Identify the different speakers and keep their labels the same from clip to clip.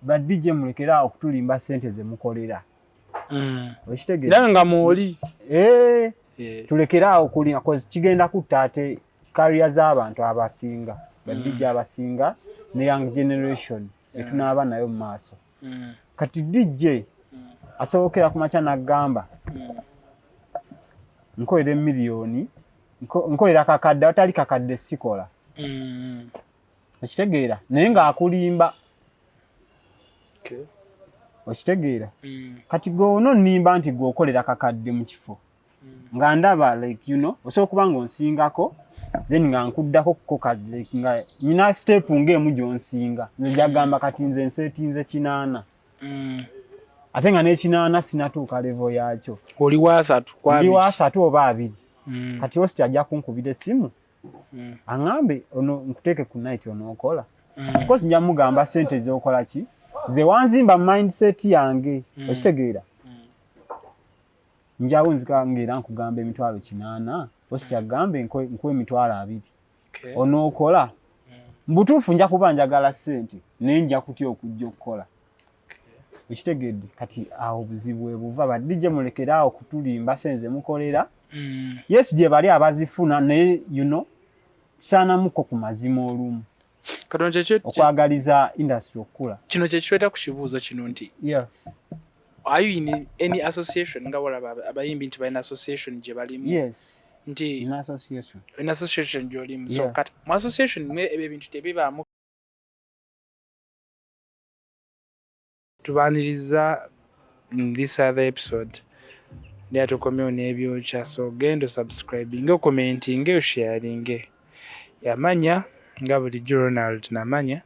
Speaker 1: ba DJ mulekera okutulimba sente ze mukolera.
Speaker 2: Okitegera nga mwoli
Speaker 1: tulekera okulimba cause kigenda kutate career z'abantu abasinga ba DJ abasinga ne young generation etunaba nayo mu maaso. Kati DJ asobokera ku machana gamba nkolera miliyoni nkolera kakadde atali kakadde sikola. Okitegeera naye nga akulimba. Okitegeera kati gono nimba nti gwokolera kakadde mu kifo nga ndaba like you know osobola kuba nga onsingako then nga nkuddako kokadde like nga nyina step ng'emu gyonsinga nze jagamba kati nze nsetinze 8 ate nga n'ekinaana sinatuuka level yakyo.
Speaker 2: Oli wasatu kwa
Speaker 1: ndi wasatu oba 2 kati host ajja kunkubira essimu angambe ono nkuteeke ku night onookola. Of course nja mugamba sente z'okola ki ze wanzimba mindset yange. Okitegeera njawo nzikangera nkugamba emitwalo 8 host agambe nkwe emitwalo 2 onookola mbutuufu nja kuba njagala sente naye nja kutya okujja okukola. Okitegedde kati awo buzibu buva ba DJ mulekera okutulimba senze mukolera. Yes je bali abazifuna naye you know sana muko ku mazima olumu
Speaker 2: katonje
Speaker 1: okwagaliza industry okula.
Speaker 2: Kino kye kiweta ku kibuuzo kino nti are you in any association nga wala abayimbi nti balina association je balimu?
Speaker 1: Yes
Speaker 2: nti
Speaker 1: in association
Speaker 2: jolimu so kati mu association mwe ebyo bintu tebibaamu. Tubaniriza in this other episode ndia tukomeo n'ebyo kya so gendo subscribing commenting sharing yamanya nga bulijjo Ronald namanya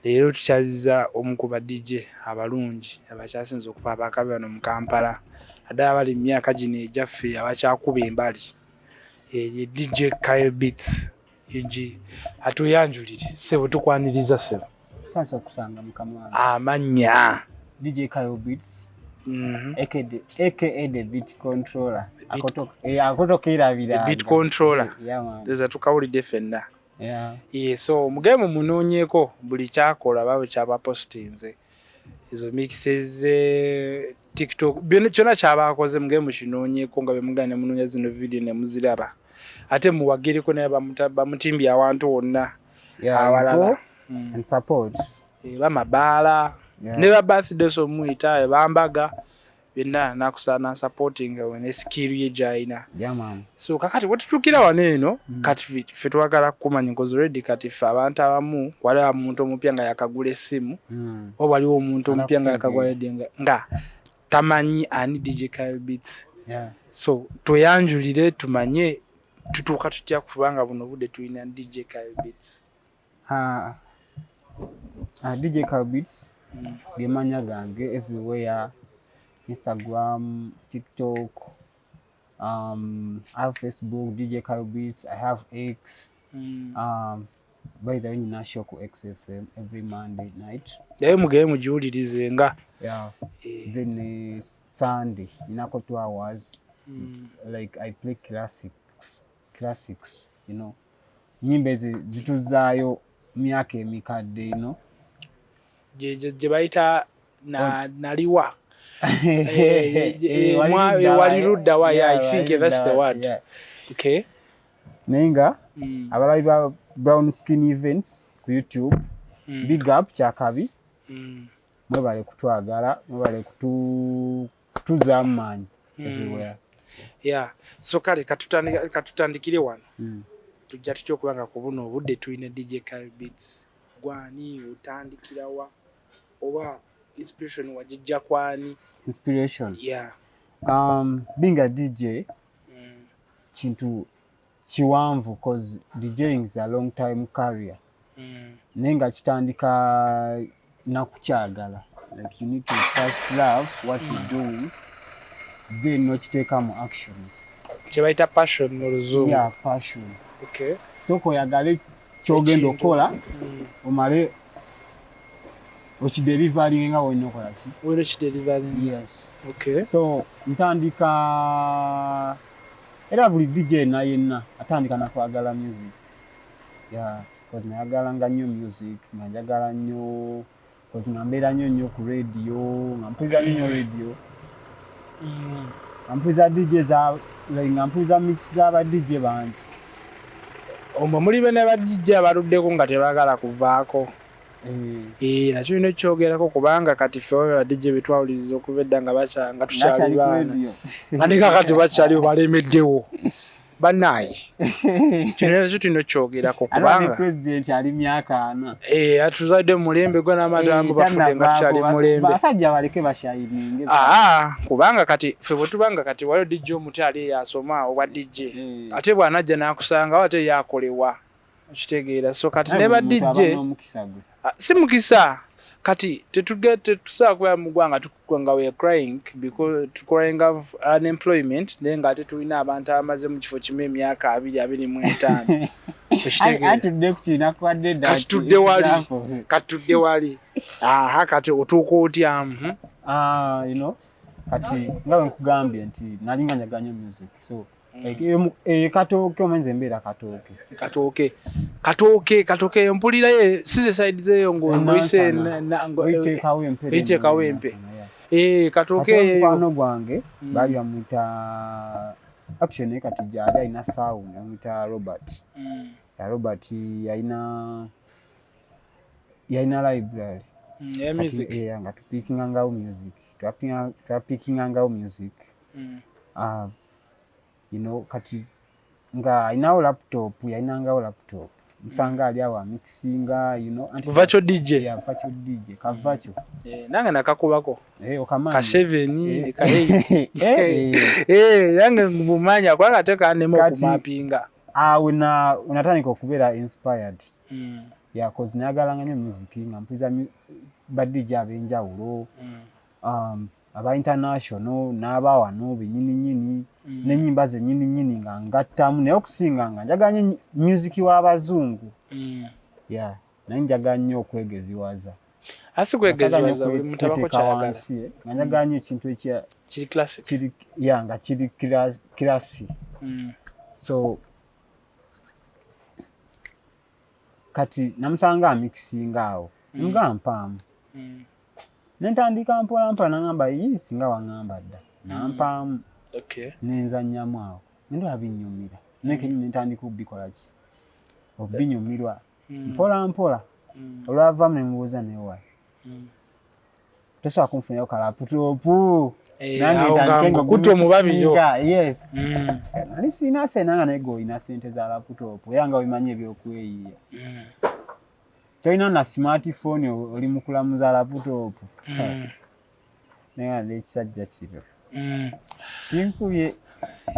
Speaker 2: leero tukyaziza omukuba DJ abalungi abakyasinza okuba abakabe bano mu Kampala adala bali myaka gino ejaffe abakyakuba embali ye DJ Kayo Beats yinji atuyanjulire sebo tukwaniriza sebo
Speaker 1: sanso kusanga mukama
Speaker 2: amanya
Speaker 1: DJ Kayo Beats aka the beat controller akotokera biranga
Speaker 2: beat controller
Speaker 1: man
Speaker 2: tukawulidde fenna so mugemu munoonyeko buli kyakola babo kyaba postinze izo mixes TikTok kyona kyabakoze mugemu kinoonyeko nga bemugane munoonya zino video ne muziraba ate muwagiriko naye bamutimbi awantu wonna awalala
Speaker 1: and support
Speaker 2: bamabaala ne ba birthday so muita bambaga bina nakusana supporting when skill ye jaina so kakati watutukira waneno kati ffe twagala kumanya ngozo ready kati ffe abantu abamu wale omuntu omupya nga yakagula essimu oba waliwo omuntu omupya nga yakagula nga tamanyi ani DJ Kayo Beats so tuyanjulire tumanye tutuuka tutya kubanga buno budde tulina DJ Kayo Beats.
Speaker 1: DJ Kayo Beats gemanya gange everywhere, Instagram, TikTok, I have Facebook, DJ Kayo Beats, I have X. By the way, National XFM every Monday night.
Speaker 2: Mugemu jiwulirize nga.
Speaker 1: Then Sunday, inako 2 hours. Like I play classics, you know. Nyimbe zituzayo myaka emikadde, you know.
Speaker 2: Je baita naliwa. Walirudda wa, I think that's the word. Okay.
Speaker 1: Nenga abalabi ba Brown Skin Events ku YouTube. Big up Chakabi. Mwebale kutwagala, mwebale kutuzamanyi everywhere.
Speaker 2: So kale katutandikire wano. Tujja tutyo kubanga kubuno obudde tulina DJ Kayo Beats. Gwani utandikira wa oba inspiration wajijja kwani?
Speaker 1: Inspiration. Being a DJ kintu chiwanvu cause DJing is a long time career. Nenga kitandika nakukyagala. Like you need to first love what you're doing, then nokiteeka mu actions.
Speaker 2: Kibaita passion mu Luzungu.
Speaker 1: Passion.
Speaker 2: Okay.
Speaker 1: So koyagala kyogenda okola omale okidelivering nga wonna okola si.
Speaker 2: Wena kidelivering.
Speaker 1: Yes.
Speaker 2: Okay.
Speaker 1: So ntandika era buli DJ na yenna atandika nakwagala music. Because nayagalanga nnyo music, njagala nnyo cause ngambera nnyo ku radio ngampuza nnyo radio ngampuza DJ za ngampuza mix za ba DJ banji
Speaker 2: omwe muli bene ba DJ abaluddeko nga tebagala kuvaako nakyo bino kyogerako kubanga kati ffe ba DJ betwawuliriza okuvedda nga tukyali baana nga ne kakati bakyali balemeddewo banaye kino kino kyogerako kubanga
Speaker 1: president ali myaka 4
Speaker 2: atuzadde mulembe gwe n'amatango bafudde nga tukyali mulembe
Speaker 1: basajja baleke bashayininge
Speaker 2: kubanga kati ffe bwe tubanga kati waliwo DJ omutali yasoma oba DJ ate bw'anajja n'akusanga ate yakolewa okitegeera so kati ne ba DJ si mukisa kati tetusaa kubeera mu ggwanga nga we crying because crying of unemployment naye nga ate tulina abantu abamaze mu kifo kimu emyaka 25 katudde wali kati otuuka otya
Speaker 1: kati nga bwe nkugambye nti nalinga njaganya music so katooke omenze embeera katooke mpulirayo size side zeyo ngoyise iteekawo empe katooke mukwano gwange baali bamwita action kati gyali alina sound bamwita Robert yalina library nga tupikingangawo music kati nga ayinawo laptop musanga ali awo mixinga
Speaker 2: virtual DJ
Speaker 1: kavacho
Speaker 2: nange nakakubako
Speaker 1: okamanyi
Speaker 2: ka 7 ka 8 yange ngumanya kwa kateka nemo kumapinga
Speaker 1: unatandika okubeera inspired cause nayagalanga nnyo music nga mpuliza ba DJ ab'enjawulo aba international n'aba wano benyininyini n'ennyimba ze nnyininyini nga ngattamu naye okusinga nga njaganya music w'abazungu naye njagala nnyo okwegeziwaza
Speaker 2: buli muntu abako kyayagala
Speaker 1: nga njaganya ekintu
Speaker 2: kiri classic
Speaker 1: nga kiri classy so kati namusanga amixinga awo nga mpaamu nentandika mpola nangamba singa waŋŋamba dda nampaamu nenzannyamu awo nendaba binnyumira nekenyini nentandika okubikola ki obinyumirwa mpola olwavaamu ne mubuuza newa tosobola kunfunirayo kalaputopu nali siina sente nga naye golina sente za laputopu era nga obimanyi ebyokweyiya tolina na smartphone oli mukulamuza laputopu naye n'ekisajja kiro kinkubye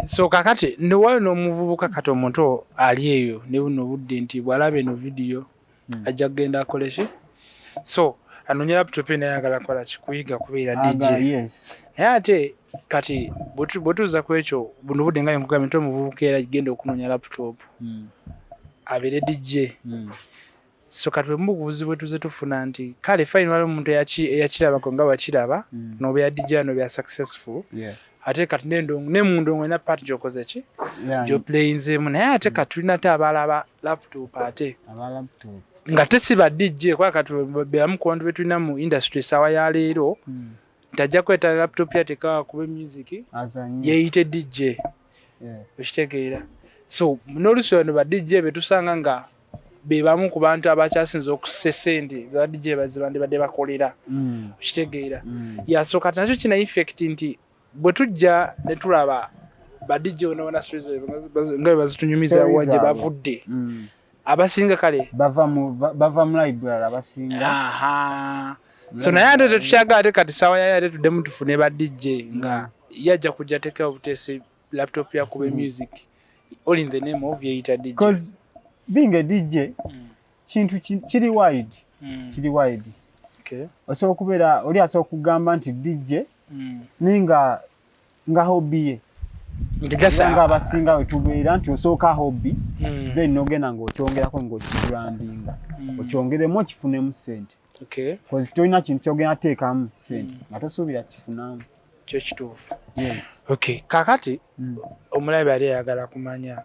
Speaker 2: so kakati ndiwayo n'omuvubuka kati omuntu ali eyo ne buno budde nti bw'alaba eno vidiyo ajja kugenda akoleki so anoonya laputopu nayagala kola kikuyiga kubeera DJ naye ate kati bwetuuza ku ekyo buno budde nga nkugambye nti omuvubuka era genda okunoonya laputopu abeere DJ so kati bwemubuuzi bwetuze tufuna nti kale fine waliwo omuntu eyakirabako nga wakiraba nobeera DJ nobeera successful ate kati ne mundongo ena part gyokoze ki gyoplayinzeemu naye ate kati tulina te abalaba laptop ate nga tesiba DJ kuba kati beamu ku bantu betulina mu industry essaawa ya leero nti ajja kwetala laptop yatekawa kuba music yeeyite DJ okitegeera so n'olusi wano ba DJ betusanga nga bebamu ku bantu abakyasinza okussa sente za DJ bazibadde bakolera okitegeera so kati nakyo kina effect nti bwe tujja ne tulaba ba DJ onaona nga bazitunyumiza wajje bavudde abasinga kale
Speaker 1: bava mu library abasinga
Speaker 2: so naye ate tetukyagala ate kati sawa yayo ate tuddemu tufune ba DJ nga yajja kujja tekera obuteesi laptop yakube music all in the name of yeeyita DJ
Speaker 1: because being a DJ kintu kiri wide osobola okubeera oli asobola okugamba nti DJ ninga hobby ye nga abasinga wetubeera nti osooka hobby then nogenda ng'okyongerako ng'okibrandinga okyongeremu okifunemu sente because tolina kintu kyogenda teekamu sente nga tosuubira kifunamu
Speaker 2: kyo kituufu kakati omulabi ali ayagala kumanya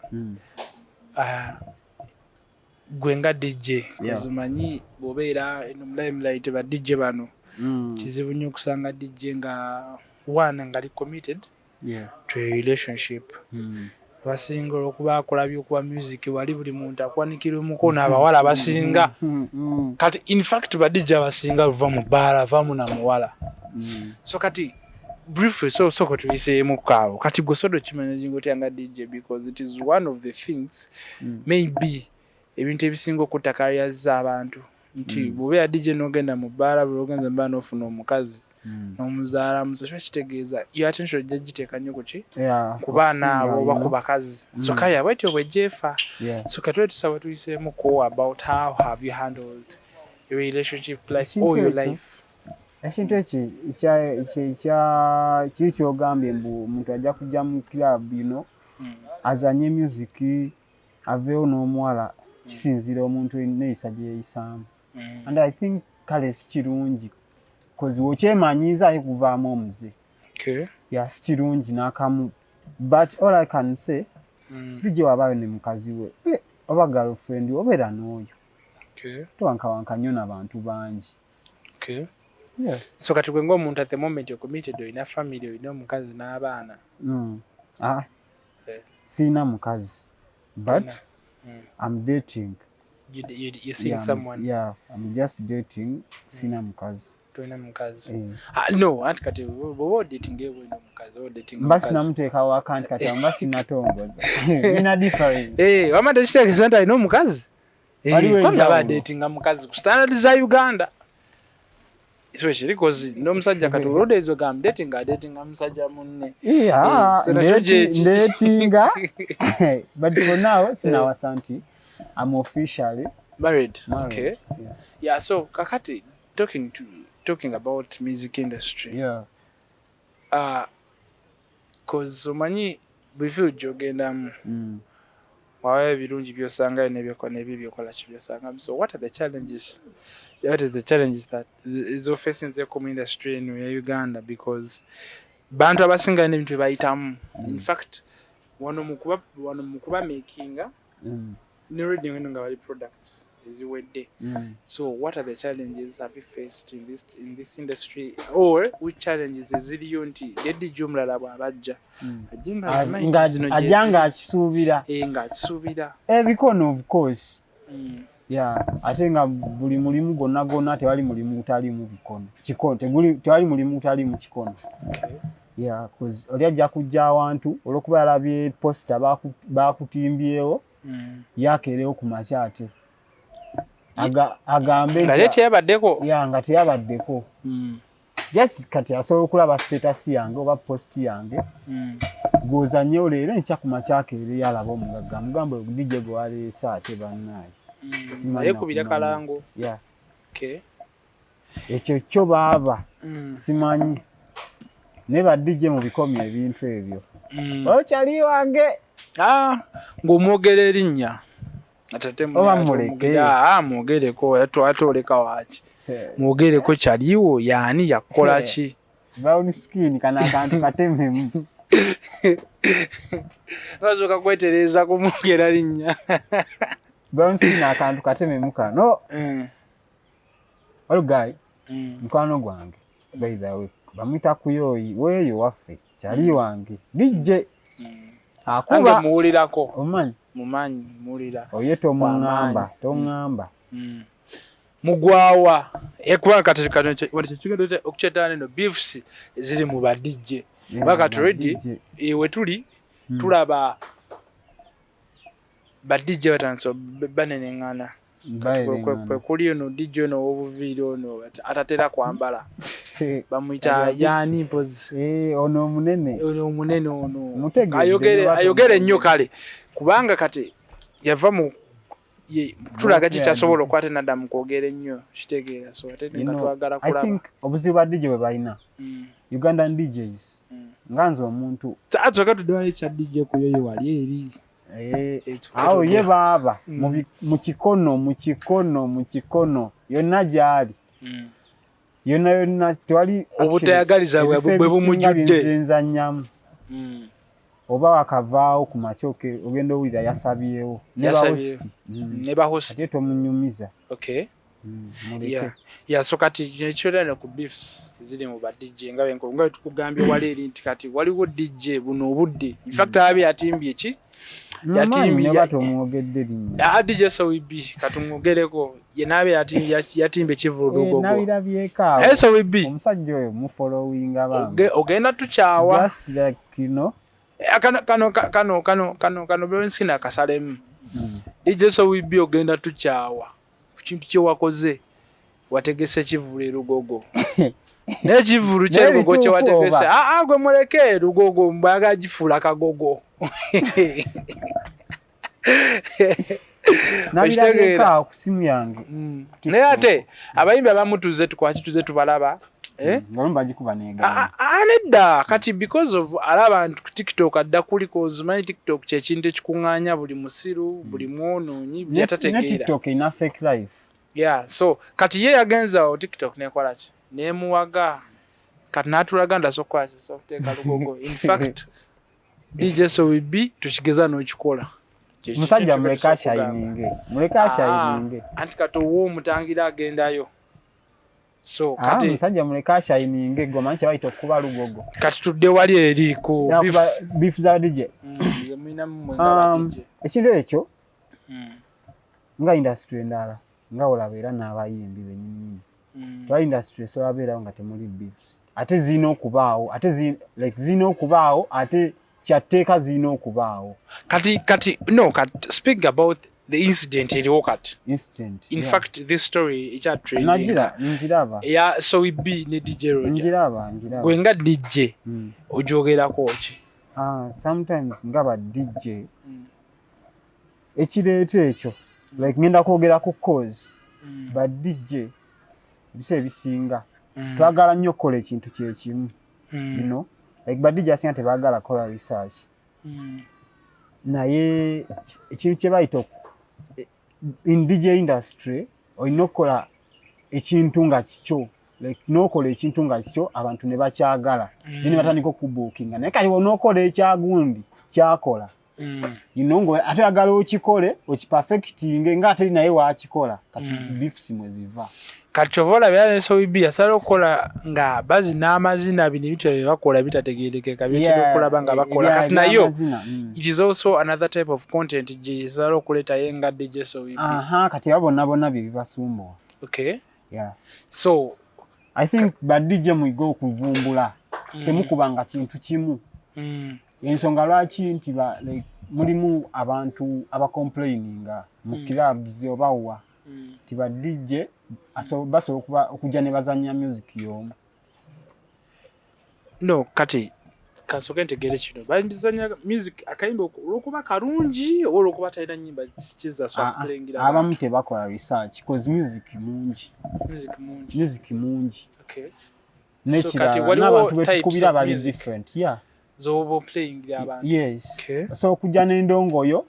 Speaker 2: gwenga DJ kuzumanyi bobeera eno limelight ba DJ bano kizibu nnyo okusanga DJ nga one ngali committed to a relationship basinga okuba akola by'okuba music wali buli muntu akwanikira omukono abawala abasinga kati in fact ba DJ abasinga luva mu baala vamu na muwala so kati briefly so tuliseemu kaabo kati gosodo kimanaging otyanga DJ because it is one of the things maybe ebintu ebisinga okutta careers z'abantu nti bw'obeera DJ n'ogenda mu baala bw'ogenza mba n'ofuna omukazi n'omuzaala muso kitegeeza your attention ojja giteeka nnyo ku ki ku baana abo oba ku bakazi so kaya bwetyo bw'ejjeefa so katule tusaba tuliseemu ko about how have you handled your relationship like all your life.
Speaker 1: Ekintu kiri kyogambye mbu omuntu ajja kujja mu club azanye music aveewo n'omuwala kisinzira omuntu neeyisa gye yeeyisaamu and I think kale si kirungi because wokyemanyiiza aye kuvaamu omuze si kirungi n'akamu but all I can say DJ wabaayo ne mukazi we oba girlfriend obeera n'oyo towankawanka nnyo n'abantu bangi.
Speaker 2: So kati gwe ng'omuntu at the moment you're committed oyina family oyina omukazi n'abaana
Speaker 1: siina mukazi but I'm dating.
Speaker 2: You're seeing someone?
Speaker 1: Yeah, I'm just dating. Siina mukazi.
Speaker 2: Toina mukazi. No, anti kati bo dating ewe no mukazi o dating.
Speaker 1: Basi namuteekawo akanti kati ambasi natongoza. Nina difference.
Speaker 2: Wama tekitegeeza nti alina omukazi? Kwamna ba dating mukazi ku standard za Uganda. Especially because n'omusajja kati olwodde ezo gam dating omusajja munne.
Speaker 1: Dating. But for now, sina wasanti. I'm officially
Speaker 2: married. Okay. Yeah, so kakati talking about music industry.
Speaker 1: Yeah.
Speaker 2: Cause omanyi bifeel jogenda wawe birungi byosanga nebyokola kibyosanga. So what are the challenges? What are the challenges that is facing the community industry in Uganda because bantu abasinga n'ebintu bayitamu. In fact, wano mukuba makinga reading nga bali products eziwedde. So what are the challenges have you faced in this industry or which challenges eziriyo nti dedi jumla bwabajja
Speaker 1: ajanga akisuubira because of course ate nga buli mulimu gonna tewali mulimu utali mu bikono tewali mulimu utali mu kikono. Cause oli ajja kujja awantu olwokuba yalabye posta bakutimbyewo yakeerewo ku makyate agambe
Speaker 2: nga teyabaddeko
Speaker 1: nga teyabaddeko just kati asobola okulaba status yange oba post yange goza nnyo leero enkya ku makyakeere yalaba omugagga mugambe DJ gwe waleese ate bannaayi
Speaker 2: yekubira kalango
Speaker 1: ekyo kyo baaba simanyi ne ba DJ mu bikomye ebintu ebyo okyali wange
Speaker 2: ng'omwogera erinnya atate mwogereko atoleka waaki mwogereko kyaliwo yaani yakola ki
Speaker 1: brown skin kana akantu katememu
Speaker 2: bazoka kwetereza kumwogera linnya
Speaker 1: brown skin akantu katememu kano guy mukwano gwange by the way bamwita kuyoyi weeyo waffe kyali wange DJ akuba
Speaker 2: muwulirako
Speaker 1: mumanyi
Speaker 2: muwulira
Speaker 1: oye tomuŋŋamba
Speaker 2: mugwawa ekuba kati okukyetaana eno beefs ziri mu ba DJ bakati ready we tuli tulaba ba DJ batanso baneneŋŋana kuli ono DJ ono obuviiri ono atatera kwambala bamwita yani mpozi
Speaker 1: ono omunene
Speaker 2: ono ayogere nnyo kale kubanga kati yava mu tulaga kikyasobola okwate naddamu kwogera ennyo kitegeera so ate nga twagala kulaba.
Speaker 1: I think obuzibu bwa DJ bwe balina Ugandan DJs nganze omuntu
Speaker 2: atsoka tudwala ekya DJ kuyoyo wali eri
Speaker 1: awo ye baaba mu kikono yonna gyali yonna tewali
Speaker 2: obutayagaliza bwe bumujjudde
Speaker 1: nzannyamu oba wakavaawo ku machoke ogenda owulira yasabyewo
Speaker 2: neba host
Speaker 1: ate tomunyumiza.
Speaker 2: Okay. Yeah, so kati nkyolera ku beefs ziri mu ba DJ nga benko tukugambye waleeri nti kati waliwo DJ buno obudde. In fact abe yatimbye ki?
Speaker 1: Yatimbye batomwogedde linnya.
Speaker 2: DJ Sowibi katumwogereko ye nabe yatimbye kivulugogo.
Speaker 1: Nabirabyeko.
Speaker 2: Sowibi.
Speaker 1: Omusajja oyo mu following abantu.
Speaker 2: Ogenda tukyawa.
Speaker 1: Just like you know.
Speaker 2: Kano bensina kasalemu. DJ Sowibi ogenda tukyawa. Kintu kye wakoze wategese kivule lugogo ne kivulu kye lugogo kye wategese gwe muleke lugogo mbaga gifula kagogo
Speaker 1: nabirageka ku simu yange
Speaker 2: ne ate abayimbi abamutuze tukwakituze tubalaba
Speaker 1: ngolomba gikuba nega
Speaker 2: anedda kati because of alaba nti TikTok adda kuliko zimanye TikTok kye kintu ekikunganya buli musiru buli mwononyi byatategeera
Speaker 1: TikTok ina fake life.
Speaker 2: Yeah, so kati ye yagenza o TikTok nekola ki nemuwaga kati natulaga ndasokwaje so teka lugogo. In fact DJ Sowibi tukigeza no kikola
Speaker 1: musajja muleka shininge
Speaker 2: anti kato wo mutangira agendayo. So kati
Speaker 1: musajja muleka shininge goma nti bayito kuba lugogo
Speaker 2: kati tudde wali eri ku
Speaker 1: beef za DJ ekintu ekyo nga industry endala nga olabera n'abayimbi benyini twa industry so labera nga temuli beefs ate zino okubaawo ate kyateeka zino okubaawo
Speaker 2: kati no speak about the incident iliwo kati in fact this story icha trending
Speaker 1: njiraba
Speaker 2: Sowibi ne DJ Roger
Speaker 1: njiraba
Speaker 2: gwe nga DJ ojogerako ki
Speaker 1: sometimes ngaba DJ ekireeta ekyo like ngenda kwogera ku cause but DJ bise bisinga twagala nnyo kola ekintu kye kimu you know like but DJ asinga tebagala kola research naye ekintu kye bayita in DJ industry oyina okukola ekintu nga kikyo like nokola ekintu nga kikyo abantu ne bakyagala then batandika okubookinga naye kati onookola ekyagundi kyakola you know ngo ate agala okikole okiperfectinge nga ate naye wakikola kati beefs mweziva
Speaker 2: kati chovola bya Sowibi asala okola nga bazi n'amazina bino bityo bakola bitategeerekeka bityo okulaba nga bakola kati nayo it is also another type of content jisala okuleta yenga DJ Sowibi
Speaker 1: kati bonna bibasumba.
Speaker 2: Okay,
Speaker 1: yeah,
Speaker 2: so
Speaker 1: I think bad DJ muigo okuvumbula temukubanga kintu kimu ensonga lwaki nti like mulimu abantu abacomplaininga mu clubs obawa tiba DJ basobola okujja ne bazanya music yomu.
Speaker 2: No kati kasoke ntegere kino bazanya music akayimba okuba kalungi okuba talina nyimba kiza so kulengira
Speaker 1: abamu tebakola research because music mungi.
Speaker 2: Okay,
Speaker 1: so kati waliwo betukubira bali different. Yeah,
Speaker 2: zobo playing abantu.
Speaker 1: Yes.
Speaker 2: Okay,
Speaker 1: so okujja n'endongoyo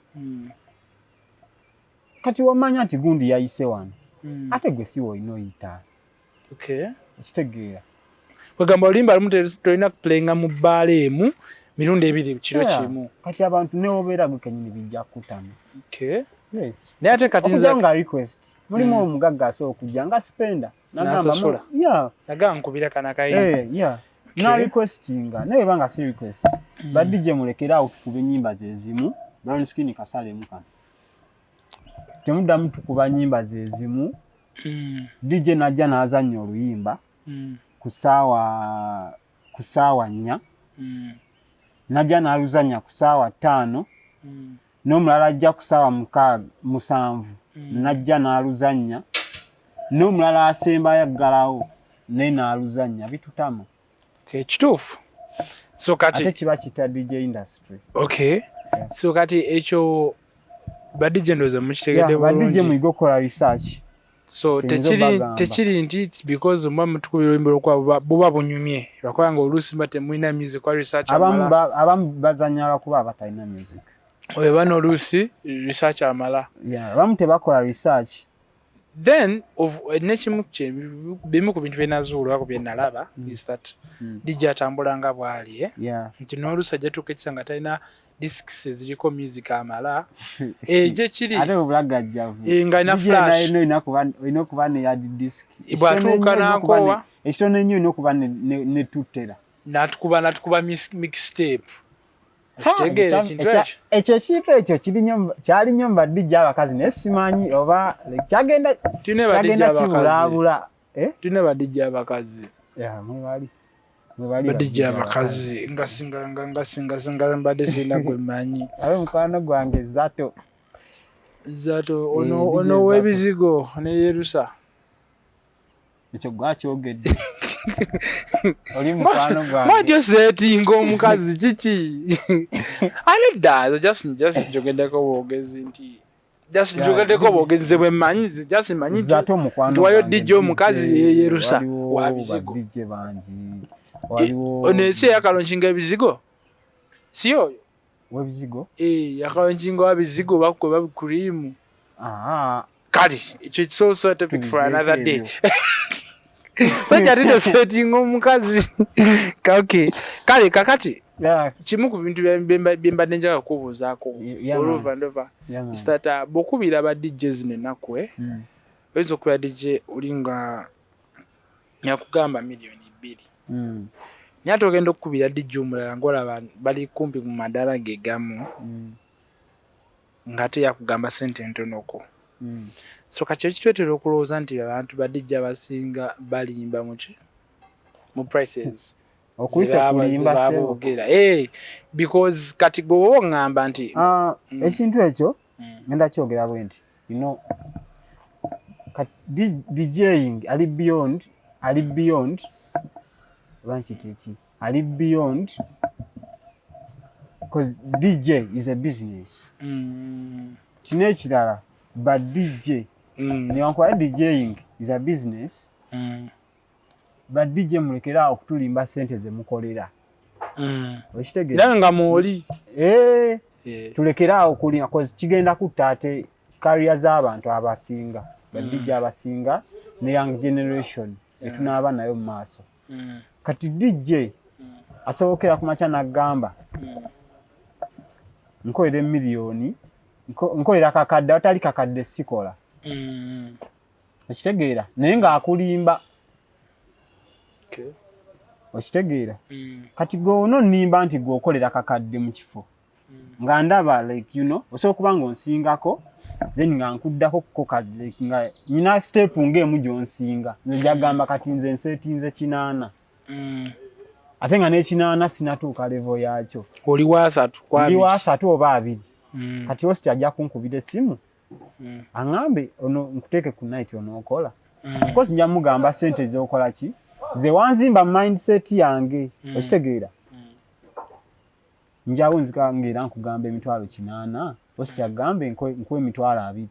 Speaker 1: kati wamanya nti gundi yayise wano ate gwe siwo inoyita.
Speaker 2: Okay,
Speaker 1: kitegeera
Speaker 2: kwegamba olimba lumu tolina kuplayinga mu bbaala emu mirundi ebiri kiro kimu
Speaker 1: kati abantu neobeera gwe kenyini bijja kutama.
Speaker 2: Okay,
Speaker 1: yes,
Speaker 2: naye ate kati
Speaker 1: nzanga request mulimu omugagga asobola okujja nga spenda nagamba
Speaker 2: naga nkubira kana kayimba
Speaker 1: na requestinga naye banga si request but DJ mulekera okukuba ennyimba zezimu brown skin kasalemu kana temuda mtu kuba nyimba zezimu DJ najja nazanya oluyimba kusawa 4 najja naluzanya kusawa 5 n'omulala ajja kusawa 7 najja naluzanya n'omulala asemba yaggalawo ne naluzanya bitutama.
Speaker 2: Okay, kituufu. So kati
Speaker 1: ate kiba kita DJ industry.
Speaker 2: Okay, yeah. So kati ekyo badije ndoza mukitegede
Speaker 1: bulungi. Yeah, badije muigo kola research.
Speaker 2: So techiri nti it's because mama tukubira imbero kwa buba bunyumye bakola nga olusi bate muina music kwa research amala
Speaker 1: abamu bazanyala kuba abatalina music
Speaker 2: oyo bano olusi research amala.
Speaker 1: Yeah, abamu tebakola research
Speaker 2: then nekimu bimu ku bintu byenazuulwako byenalaba is that DJ atambula nga bwali nti n'oluusi ajja tuuka ekisanga talina discs eziriko music amala gye kiri
Speaker 1: ate obulagajjavu
Speaker 2: nga ina flash
Speaker 1: olina okuba ne yard disk
Speaker 2: bw'atuuka n'akoowa
Speaker 1: ekitono ennyo olina okuba ne tutera
Speaker 2: natukuba mixtape
Speaker 1: ekyo ekintu ekyo kyali nnyo mu badijja abakazi naye simanyi oba kyagenda kibulaabula
Speaker 2: tulina badijja abakazi badijja abakazi nga mbadde sirina gwe mmanyi
Speaker 1: abe mukwano gwange zato
Speaker 2: ono w'ebizigo ne Yerusa
Speaker 1: ekyo gwakyogedde oli mukwano gwange
Speaker 2: mwatyo seetinga omukazi kiki anedda just njogeddeko bwogezi nti just njogeddeko bwogezi bwe mmanyi just mmanyi
Speaker 1: zato mukwano
Speaker 2: ntiwayo dijja omukazi ye Yerusa wa bizigo
Speaker 1: badijje bangi
Speaker 2: ono ensi yakalonshinga ebizigo si oyo
Speaker 1: w'ebizigo
Speaker 2: yakalonshinga wa bizigo bakwe babikurimu kale ekyo it's also a topic for another day sajja tino setting omukazi okay kale kakati kimu ku bintu byembadde njagala kubuuzaako oluvandova stata bw'okubira ba DJs nenakwe oyinza okubira DJ oli nga yakugamba $2 million naye ate ogenda okukubira DJ omulala ng'olaba bali kumpi mu madala ge gamu ng'ate yakugamba sente ntonoko so kati ekitwetera okulowooza nti abantu badijja abasinga balimba mu prices
Speaker 1: okuyisa kulimba
Speaker 2: boogera because kati gwe woba oŋŋamba nti
Speaker 1: ekintu ekyo ngenda kyogera bwe nti DJing ali beyond because DJ is a business kino ekirala but DJ newankubadde DJing is a business but DJ mulekera okutulimba sente ze mukolera okitegeera
Speaker 2: naye nga mwoli
Speaker 1: tulekera awo kulimba cause kigenda kutta ate career z'abantu abasinga but DJ abasinga ne young generation etunaaba nayo mu maaso kati DJ asobokera ku makya n'agamba nkolera $1 million nkolera kakadde atali kakadde sikola okitegeera naye ng'akulimba okitegeera kati gwono nnimba nti gwokolera kakadde mu kifo nga ndaba like osobola okuba ng'onsingako then nga nkuddako kukokazi like nga nyina step ng'emu gy'onsinga nze jagamba kati nze nseetinze 8 ate nga n'ekinaana sinatuuka level yakyo
Speaker 2: oli wa
Speaker 1: 3 oba 2 kati hosti ajja kunkubira essimu aŋŋambe ono nkuteeke ku night onookola of course nja mugamba sente z'okola ki ze wanzimba mindset yange okitegeera njawo nzika ngera nkugamba $800 hosti agambe nkwe $20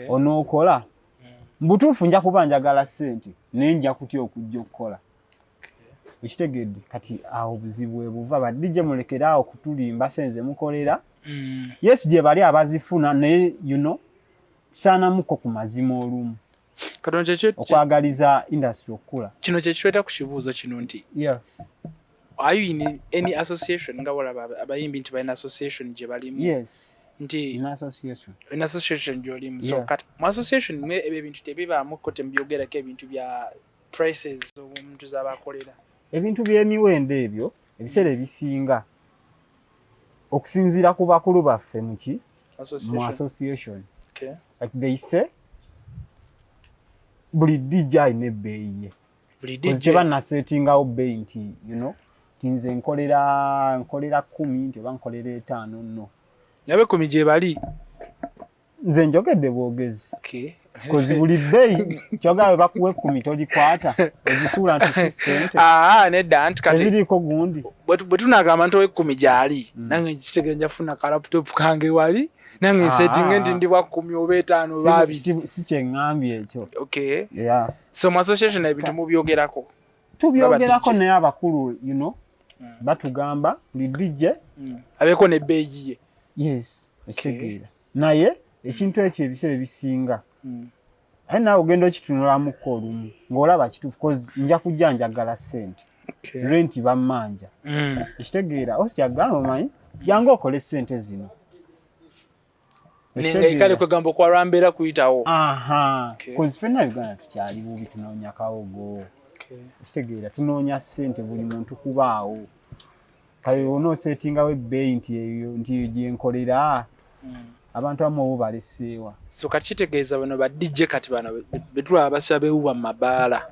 Speaker 1: onookola mbutuufu nja kuba njagala sente naye nja kutya okujja okukola ekitegedde kati awo buzibu ebuva badijje mulekeraawo kutulimba senze mukolera yes gye bali abazifuna naye kisaanamuko ku mazima olumu okwagaliza industry okukula
Speaker 2: kino kyekitweta ku kibuuzo kino nti are you in any association nga walaba abayimbi nti balina association gye balimu
Speaker 1: yes
Speaker 2: nti
Speaker 1: in association
Speaker 2: gy'olimu so kati mu association mwe ebyo ebintu tebibaamuko temubyogerako ebintu bya prices omuntu z'abakolera
Speaker 1: ebintu by'emiwendo ebyo ebiseera ebisinga okusinziira ku bakulu baffe mu association like they say buli DJ alina ebbeeyi ye tebanasetingawo bbeeyi nti tinze nkolera 10 nti oba nkolera 5 nno
Speaker 2: nabe 10 gye bali
Speaker 1: nze njogedde bwogezi kozi buli bbeeyi kyogawe bakuwa 10 tolikwata ozisuula nti si ssente
Speaker 2: nedda nti kati
Speaker 1: eziriiko gundi
Speaker 2: bwe tunagamba nti owe10 gyali nange nkitegeera njafuna ka laptop kange wali nange nsetinga nti ndi bwa 10 oba 5 oba 2
Speaker 1: si kyeŋŋambye ekyo
Speaker 2: so mu association ebintu mubyogerako
Speaker 1: tubyogerako naye abakulu batugamba buli DJ
Speaker 2: abeeko n'ebbeeyi ye
Speaker 1: yes ekitegeera naye ekintu ekyo ebiseera ebisinga Aye nawe ogenda okitunulamuko olumu ng'olaba kituufu cause nja kujja njagala ssente. Rent bammanja. Ekitegeera osikyagamba omanyi jangu okole ssente zino.
Speaker 2: Kale kwegamba okwalwambeera kuyitawo.
Speaker 1: Cause ffenna Uganda tukyali bubi tunoonya kawogo. Ekitegeera tunoonya ssente buli muntu kubaawo. Kale onooseetingawo ebbeeyi nti eyo gyenkolera. Abantu amu obo baleseewa.
Speaker 2: So kati kitegeeza bano ba DJ kati bano betulaba basaba bewuba mu mabaala.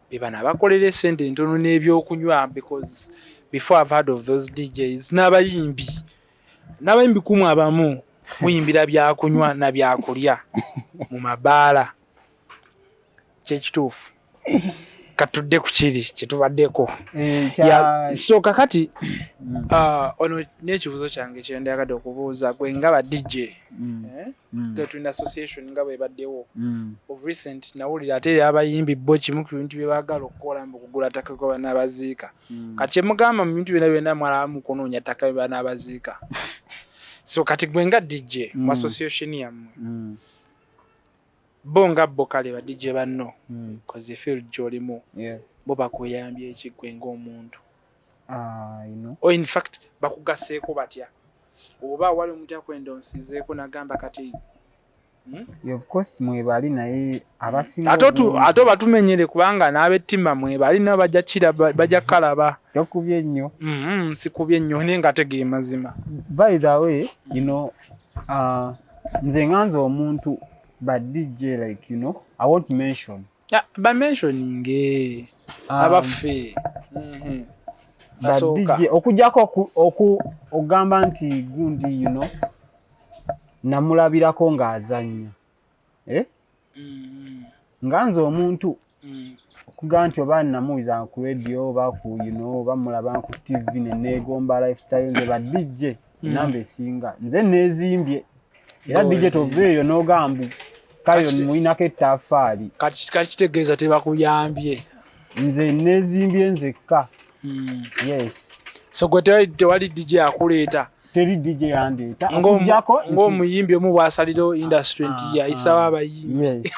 Speaker 2: Be bano abakolera essente ntono n'ebyokunywa because before I've heard of those DJs n'abayimbi kumu abamu muyimbira byakunywa na byakulya mu mabaala. Kyekituufu. Katudde ku kiri kyetubaddeko. So kakati ono n'ekibuzo kyange kyendagadde okubuuza gwe nga ba DJ Twin Association nga bwe baddewo of recent nawulira ate abayimbi bo kimu ku bintu bye baagala okukola mbu kugula ttaka kwa banaabaziika kati mugamba mu bintu byonna mwala mu kunoonya ttaka banaabaziika. So kati gwe nga DJ mu association yammwe bonga bokale ba DJ banno cause feel jolimu bo bakuyambye ekigwe ng'omuntu or in fact bakugaseeko batya oba wali omuntu akwenda onsizeeko nagamba kati
Speaker 1: of course mwebali naye abasinga
Speaker 2: ate batumenyere kubanga n'abettima mwebali nabo bajja kira bajja kalaba
Speaker 1: tokubye nnyo
Speaker 2: sikubye nnyo nenga tegeye mazima.
Speaker 1: By the way nze nganze omuntu but DJ like I won't mention.
Speaker 2: By mentioning abafe.
Speaker 1: But DJ okujjako ogamba nti gundi namulabirako ng'azannya. Nganze omuntu okugamba nti oba namuwiza ku radio oba ku bamulaba ku TV neegomba lifestyle nze ba DJ namba esinga nze neezimbye era DJ toveeyo n'ogamba kayo muinako ettaffaali
Speaker 2: kati kitegeeza tebakuyambye
Speaker 1: nze neezimbye nzekka. Yes.
Speaker 2: So gwe tewali DJ akuleeta
Speaker 1: teri DJ yandeeta
Speaker 2: okujjako ng'omuyimbi omu bw'asaliro industry nti yayisawo abayimbi.
Speaker 1: Yes.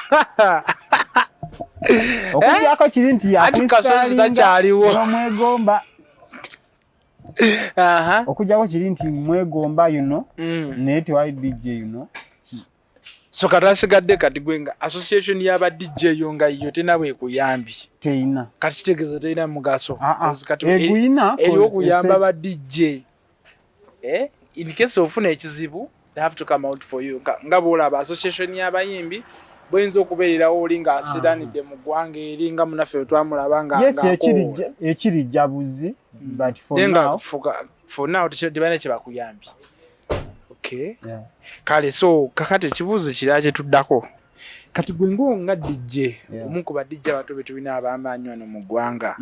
Speaker 1: Okujjako kiri nti
Speaker 2: yakwistaalinga
Speaker 1: omwegomba okujjako kiri nti mwegomba naye tewali DJ
Speaker 2: so katasigadde kati gwenga association y'aba DJ yo nga iyo tena bwekuyambi
Speaker 1: teina
Speaker 2: kati kitegeeza teina mugaso
Speaker 1: eguyina
Speaker 2: okuyamba ba DJ in case ofuna ekizibu they have to come out for you nga bolaba association y'abayimbi bwenzo okubeererawo oli nga asiranidde mu ggwanga eri nga munaffe twamulaba nga
Speaker 1: yes ekiri jabuzi but
Speaker 2: for now tebana kyebakuyambi. Okay. Yeah. Kale so kakati ekibuuzo kirala kye tuddako kati gwe nga DJ omu ku ba DJ abato be tulina abamaanyi wano mu ggwanga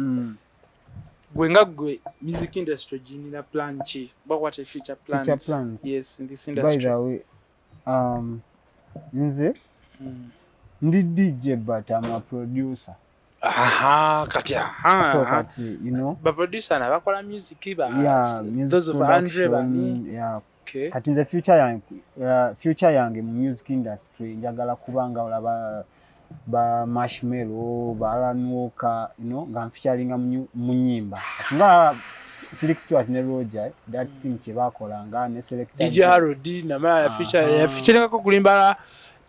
Speaker 2: gwe nga gwe music industry ginina plan ki what a future plans yes in this industry.
Speaker 1: By the way nze ndi DJ but I'm a producer.
Speaker 2: Kati
Speaker 1: so kati
Speaker 2: ba producer na bakola music ba
Speaker 1: music
Speaker 2: those of Andre Bani
Speaker 1: Okay. Kati nze future yange mu music industry njagala kubanga olaba ba Marshmello ba Alan Walker nga mfeaturinga mu nyimba nga Slick Stewart ne Roger that thing kye bakolanga ne selected
Speaker 2: DJ Harold na mara featuringa ko kulimba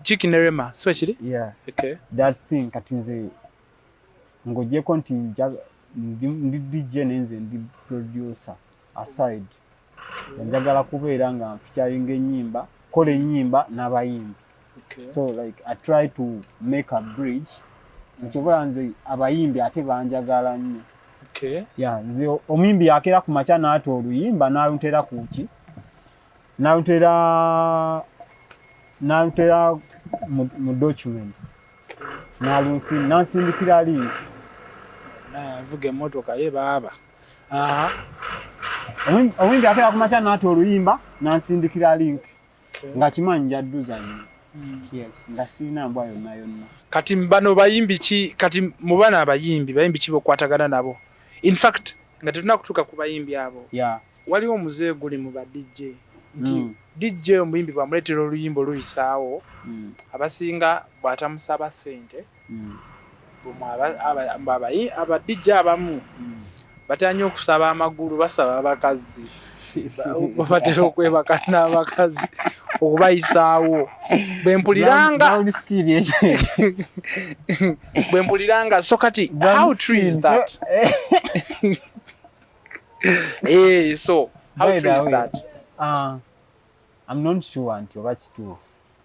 Speaker 2: Chicken Rema so kiri
Speaker 1: okay that thing kati nze ngoje konti ndi DJ nenze ndi producer aside njagala kubeera nga featuring ennyimba kola ennyimba n'abayimbi. So like I try to make a bridge nkyobula nze abayimbi ate banjagala nnyo. Nze omuyimbi yakera ku makya n'ata oluyimba n'aluntera kuki n'aluntera mu documents nansindikira link
Speaker 2: avuga emmotoka ye baaba
Speaker 1: omuyimbi akera ku makya n'ata oluyimba nansindikira link nga kimanyi njadduza nnyo. Yes, nga sirina mbwa yonna yonna.
Speaker 2: Kati bano bayimbi ki kati mubana abayimbi ki bokwatagana nabo in fact nga tetuna kutuuka ku bayimbi abo waliwo omuzee guli mu ba DJ nti DJ omuyimbi bamuleetera oluyimba oluyisaawo abasinga bw'atamusaba ssente aba DJ abamu batanya okusaba amagulu basaba abakazi batera okwebaka n'abakazi okubayisaawo bwempuliranga so kati how true is that? So how true is that?
Speaker 1: I'm not sure nti oba kituufu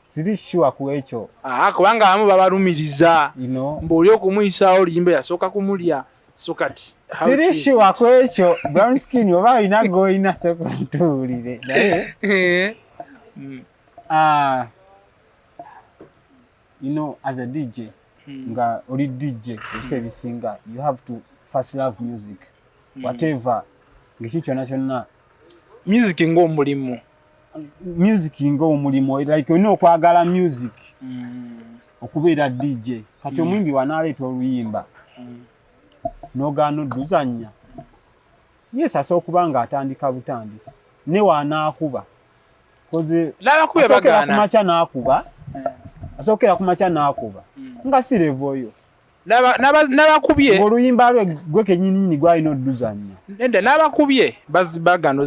Speaker 1: siri sure ku ekyo
Speaker 2: kubanga abamu babalumiriza mb'oli okumuyisaawo oluyimba yasooka kumulya so kati
Speaker 1: siri sure ku ekyo brown skin oba olina goyina sooka mutuulire naye as a DJ nga oli DJ ebisa ebisinga you have to first love music whatever ngeki kyonna
Speaker 2: music ng'omulimu
Speaker 1: like olina okwagala music okubeera DJ kati omwimbi wanaaleeta oluyimba n'ogaana odduzannya yes asobola okuba nga atandika butandisi ne wanaakuba asookera ku makya n'akuba nga si levoyo
Speaker 2: n'abakubye
Speaker 1: oluyimba lwe gwe kennyini gwalina odduzannya
Speaker 2: nende n'abakubye bagano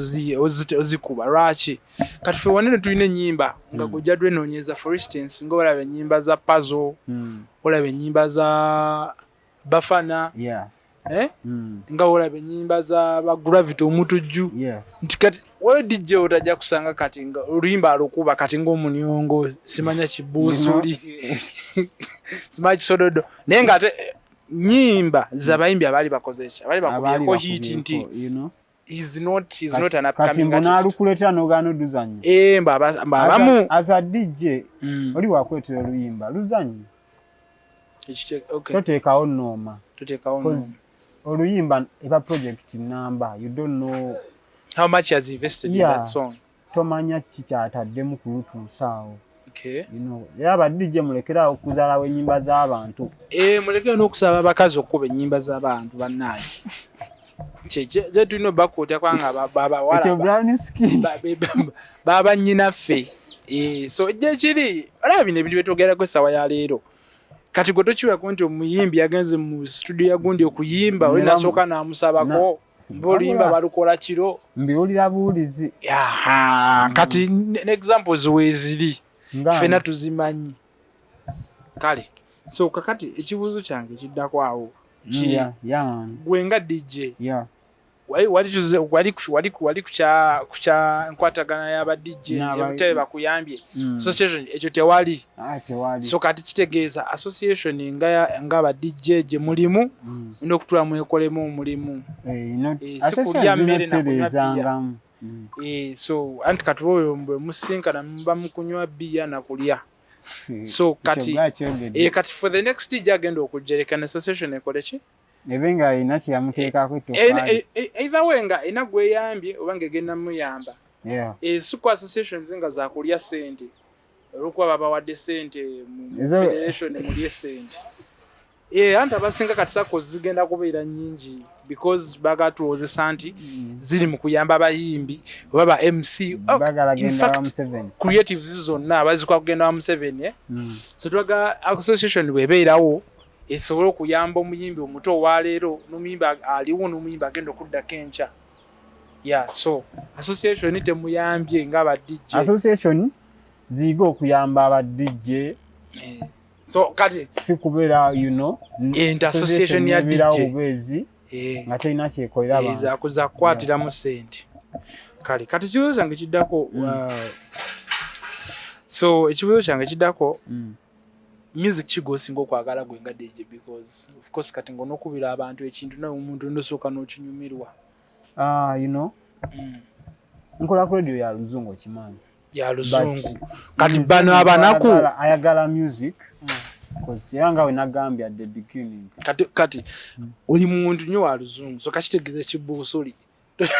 Speaker 2: ozikuba lwaki kati ffe wanene tulina ennyimba nga gojja twenoonyeza for instance nga olaba ennyimba za puzzle olaba ennyimba za bafana nga olaba ennyimba za bagravity omutujju nti kati wewe DJ otajja kusanga kati nga oluyimba alukuba kati ng'omunyongo simanya kibuusuli simanya kisododo naye nga ate nyimba z'abayimbi abaali bakoze eki abaali bakubyeko hiti nti he's not an upcoming
Speaker 1: kati mbona alukuleetera n'ogaana odduzannya
Speaker 2: abamu
Speaker 1: as a DJ oli wakwetera oluyimba luzannya toteekawo nnooma oluyimba eba project number you don't know
Speaker 2: how much has invested in that song
Speaker 1: tomanya kikyataddemu kulutuusaawo era aba DJ mulekera okuzaalawo ennyimba z'abantu
Speaker 2: mulekera n'okusaba abakazi okukuba ennyimba z'abantu bannaye kye tulina obakuutya kubanga baba nnyinaffe so ejja ekiri olaba bino ebintu byetwogerako essaawa ya leero kati gwe tokiwako nti omuyimbi yagenze mu studio yagundi okuyimba oli nasooka n'amusabako mba oluyimba balukola kiro
Speaker 1: mbiwulira buwulizi
Speaker 2: kati n'examples weeziri ffena tuzimanyi kale so kakati ekibuuzo kyange kiddako awo gwe nga DJ wali kukya nkwatagana y'aba DJ ebitebe bakuyambye association ekyo tewali so kati kitegeeza association nga aba DJ gye mulimu n'okutula mwekolemu omulimu sikulya mmere nakunywa so anti kati bwe musinkana muba mukunywa bbiya nakulya so kati kati for the next DJ agenda okujjereka association ekole ki
Speaker 1: ebenga ina kiyamuteekako
Speaker 2: either way nga ina gweyambye oba ngegenda muyamba suku associations nga zakulya ssente olwokuba babawadde ssente mu federation mulye ssente anti abasinga kati sako zigenda kubeera nnyingi because bagatuwozesa nti ziri mu kuyamba abayimbi oba ba MC creatives zonna abazikwa kugenda wa Museveni so twaga association bwebeerawo esobola okuyamba omuyimbi omuto owaleero n'omuyimbi aliwo n'omuyimbi agenda okuddako enkya so association temuyambye ng'aba DJ
Speaker 1: association ziyiga okuyamba aba DJ
Speaker 2: so kati
Speaker 1: si kubeera
Speaker 2: association ya DJ
Speaker 1: ubezi nga terina kyekolera abantu
Speaker 2: za kukwatiramu ssente kale kati ekibuuzo kyange kiddako so ekibuuzo kyange kiddako music kigosinga okwagala gwe nga DJ because of course kati ng'onokubira abantu ekintu nawe omuntu ndosooka n'okinyumirwa
Speaker 1: nkola ku radio ya luzungu okimanyi
Speaker 2: ya luzungu kati bano abanaku
Speaker 1: ayagala music because yanga we nagambye at the beginning
Speaker 2: kati oli muntu nnyo wa luzungu so kakitegeeza kibuusuli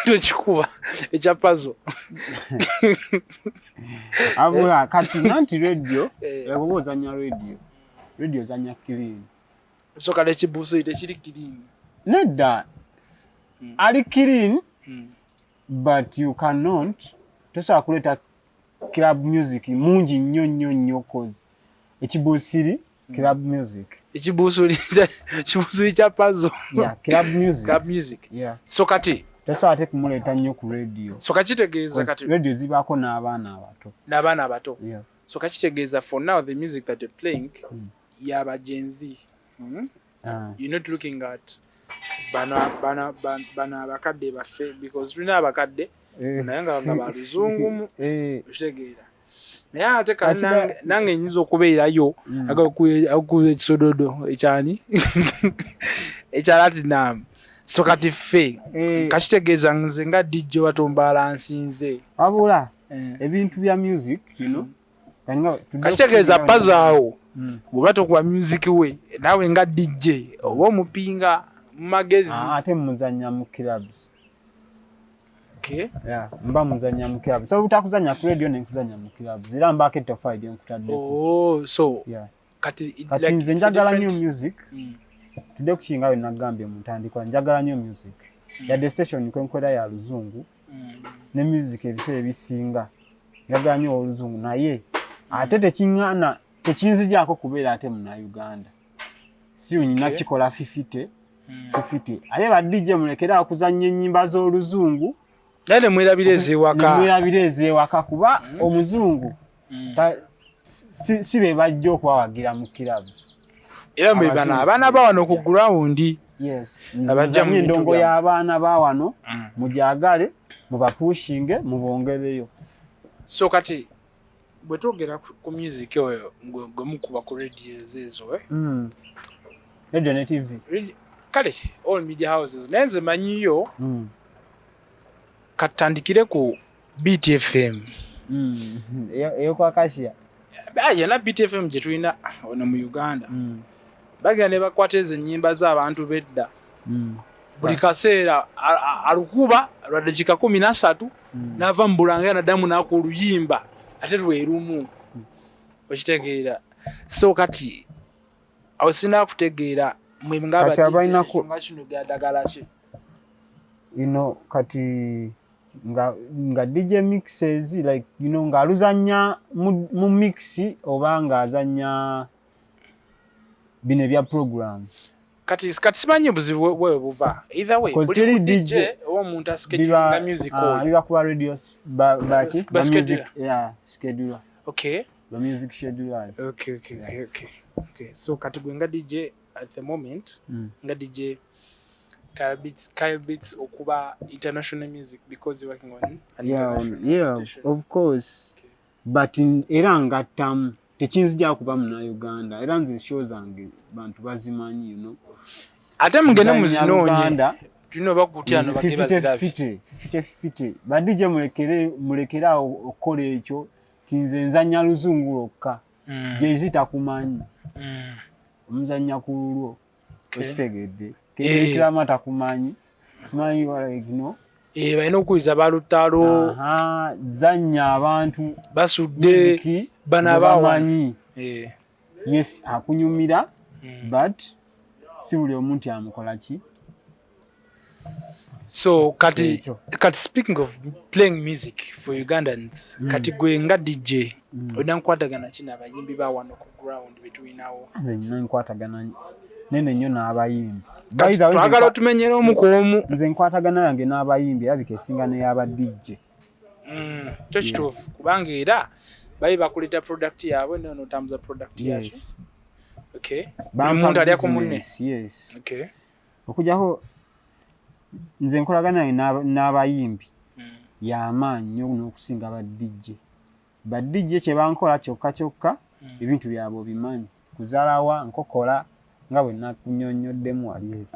Speaker 2: tokikuba ekya puzzle
Speaker 1: abula kati nanti radio ekuba ozanya radio zanya clean
Speaker 2: so kale ekibuusuli tekiri clean
Speaker 1: nedda ali clean but you cannot tosobola kuleeta club music mungi nnyo cause ekibuusiri club music
Speaker 2: ekibuusiri kya puzzle
Speaker 1: club
Speaker 2: music
Speaker 1: yeah.
Speaker 2: So kati
Speaker 1: tosobola ate kumuleeta nnyo ku radio
Speaker 2: so kakitegeeza kati
Speaker 1: radio zibaako n'abaana abato
Speaker 2: yeah. So kakitegeeza for now the music that you're playing yaba Gen Z you're not looking at bana abakadde baffe because tulina abakadde naye nga baluzungu kitegeera naye ate nange nyiza okubeerayo akuza ekisododo ekyani ekya Latinum so kati ffe kakitegeeza nze nga DJ watombaala nsinze
Speaker 1: wabula ebintu bya music
Speaker 2: kakitegeeza puzzle awo bw'oba tokuba music we naawe nga DJ oba omupinga mu magezi
Speaker 1: ate muzannya mu clubs mba muzannya mu clubs so utakuzannya ku radio nenkuzannya mu clubs era mbako etoffaidi enkutadde
Speaker 2: so kati
Speaker 1: nze njagala new music tudde kukinga we nagambye mu ntandikwa njagala new music yadde station kwenkwera ya luzungu ne music ebiseera ebisinga njagala nnyo oluzungu naye ate tekinzigyako kubeera ate muna Uganda si nyina kikola 50 ale ba DJ mulekera okuzannya ennyimba z'oluzungu
Speaker 2: nale mwirabire ezeewaka kuba omuzungu si be bajja okwawagira mu clubs era mwebana abaana bawano ku ground
Speaker 1: abajja mu ndongo y'abaana bawano mujagale mubapushinge mubongereyo
Speaker 2: so kati bwe twogera ku music oyo gwe mukuba ku radio ezo
Speaker 1: radio ne TV
Speaker 2: kale all media houses nenze manyiyo katandikire ku BTFM
Speaker 1: eyo kwa Kashia
Speaker 2: yona BTFM gye tulina ono mu Uganda bagenda ne bakwata ezo ennyimba z'abantu bedda buli kaseera alukuba lwa dakika 13 n'ava mu bulanga n'addamu n'aku oluyimba ate lwerumu okitegeera so kati awo sina kutegeera mwe nga kino gyadagala ki
Speaker 1: kati nga DJ mixes like nga aluzanya mu mix oba nga azanya bine bya program
Speaker 2: kati simanyi buzibu wewe buva either way buli DJ oba omuntu aschedule music
Speaker 1: biba ku radio music schedule the music schedulers
Speaker 2: okay so kati gwe nga DJ at the moment nga DJ Kyle Beats okuba international music because you're working on
Speaker 1: of course but era ngatamu tekinzija kuba mu Uganda era nze shows zange bantu bazimanyi
Speaker 2: ate mugene muzinonye tulino bakutyano bageba
Speaker 1: fite ba DJ mulekera okukola ekyo tinze nzanya luzungu lokka jezita kumanyi omuzanya kululwo okitegedde kira mata kumanyi wala igno
Speaker 2: balina okuyiza balutalo
Speaker 1: zanya abantu
Speaker 2: basudde bana bamanyi
Speaker 1: yes akunyumira but si buli omuntu amukola ki
Speaker 2: so kati speaking of playing music for Ugandans kati gwe nga DJ odankwatagana kina abayimbi ba wano ku ground betweenawo
Speaker 1: nze nyina nkwatagana nene nnyo n'abayimbi
Speaker 2: twagala otumenyera omukomu
Speaker 1: nze nkwatagana yange n'abayimbi abika esinga n'eyaba DJ
Speaker 2: kyo kituufu kubanga era bayi bakuleta product yaabwe n'otambuza product yakyo omuntu alyako munne
Speaker 1: okujjako nze nkolagana n'abayimbi y'amaanyi nnyo n'okusinga ba DJ kye bankola kyokka ebintu byabwe bimanyi kuzaalawa nkokola nga bwe nakunyonyoddemu wali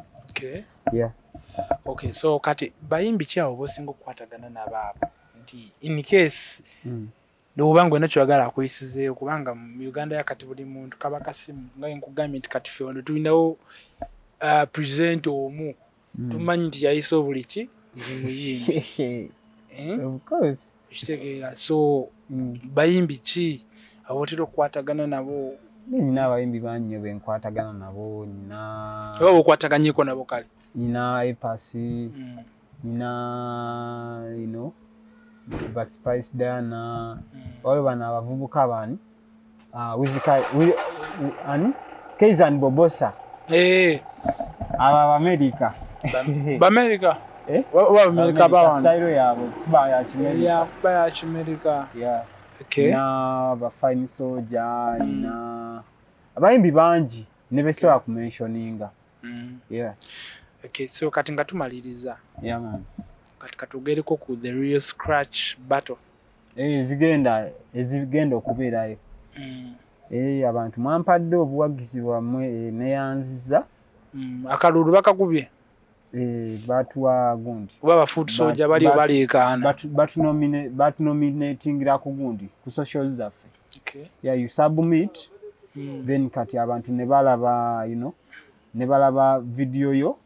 Speaker 2: so kati bayimbi kyawo bosinga okukwatagana nabaabo nti in case noba ngwena kyoyagala akuyisizeeyo kubanga mu Uganda yakati buli muntu kaba kasimu nga nkugambye nti kati ffe wano tulinawo present omu tumanyi nti yayisa buli ki muyimbi
Speaker 1: of course
Speaker 2: kitegeera so bayimbi ki abotera okukwatagana nabo
Speaker 1: nina abayimbi banyo benkwatagana nabo
Speaker 2: oba okwataganyeko nabo kale
Speaker 1: nina epasi nina ba Spice Diana wale bana abavubuka bani ani Keizan Bobosa aba America
Speaker 2: America wa America ba
Speaker 1: style yabo ba ya
Speaker 2: America
Speaker 1: okay na ba Fine Soldier na abayimbi banji nebesobola kumentioninga
Speaker 2: okay so kati nga tumaliriza
Speaker 1: man
Speaker 2: kati katugereko ku the real scratch battle
Speaker 1: ezigenda okubeerayo abantu mwampadde obuwagizi bwammwe neyanziza
Speaker 2: akalulu bakakubye
Speaker 1: batuwa gundi
Speaker 2: oba bafoot soldier bali baleekaana
Speaker 1: batunominatingira ku gundi ku social zaffe you submit then kati abantu ne balaba ne balaba video yo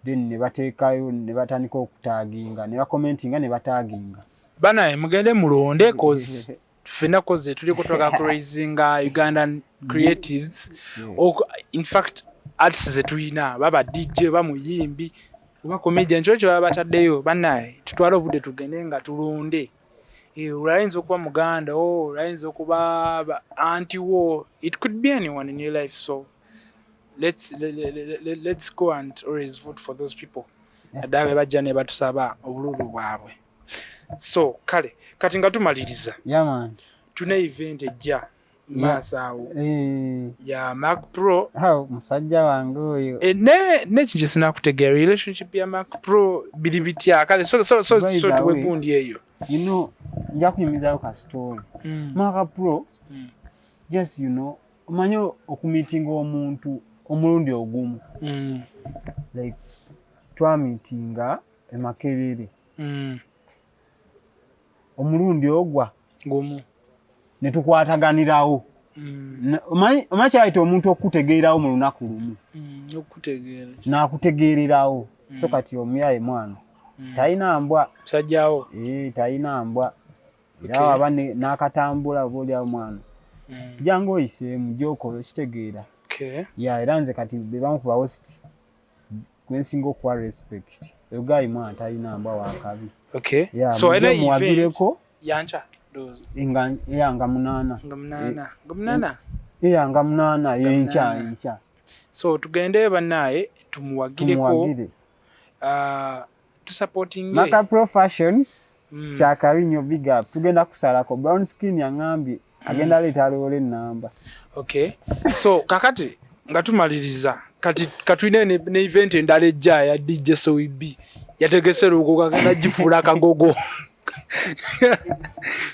Speaker 1: then ne bateekayo ne batandika okutaginga ne bakomentinga ne bataginga
Speaker 2: bana mugende mulonde cause fena cause tuli kutoka crazinga Ugandan creatives in fact artists zetuyina baba DJ bamuyimbi oba comedian chocho baba bataddeyo bana tutwala obudde tugende nga tulonde ulayinza okuba muganda ulayinza okuba anti war it could be anyone in your life so let's go and always vote for those people adabe bajja ne batusaba obululu bwabwe so kale kati nga tumaliriza
Speaker 1: man
Speaker 2: tuna event ejja masawo ya Mac Pro
Speaker 1: musajja wange oyo
Speaker 2: ne kinje sinakutegera relationship ya Mac Pro bilibitya kale so tuwe gundi eyo
Speaker 1: nja kunyumizayo ka story Mac Pro just omanyo okumitinga omuntu omulundi ogumu like twamitinga Makerere omulundi ogwa
Speaker 2: gumu
Speaker 1: ne tukwataganirawo omakyayita omuntu okutegeerawo mu lunaku lumu nakutegeererawo so kati omyaye mwana talina mbwa
Speaker 2: sajjawo
Speaker 1: talina mbwa era waba n'akatambula obaolyawo mwana jangu oyiseemu gyokola okitegeera era nze kati bebamukuba host gwensinga okuwa respect ogayi mwana talina mbwa wakabi
Speaker 2: so era event yancha
Speaker 1: nga munana yencha
Speaker 2: so tugende banaye tumuwagireko supporting
Speaker 1: Mac Pro Fashions kyakabinyo big up tugenda kusalako brown skin yangambye agenda leta lole namba
Speaker 2: so kakati nga tumaliriza kati katwine ne event endala ejja ya DJ Soibi yategese lugogo agenda jifuula akagogo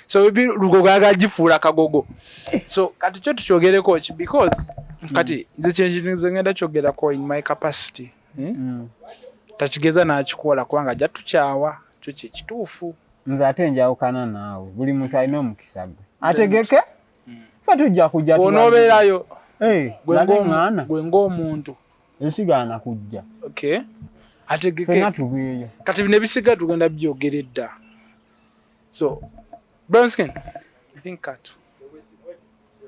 Speaker 2: so lugogo agajifuula kagogo so kati kyo tukyogereko ki because kati nze kyenjinize ngenda kyogerako in my capacity takigeza nakikola kubanga ajja tukyawa kyo kyekituufu
Speaker 1: nze ate njawukana naawe buli muntu alina omukisa gwe ategeke fe tujja kujja
Speaker 2: onobeerayo
Speaker 1: gwe
Speaker 2: ng'omuntu
Speaker 1: ensigaana kujja
Speaker 2: ategeke
Speaker 1: fena tubeeyo
Speaker 2: kati bino ebisiga tugenda byogera edda so Brownskin I think cut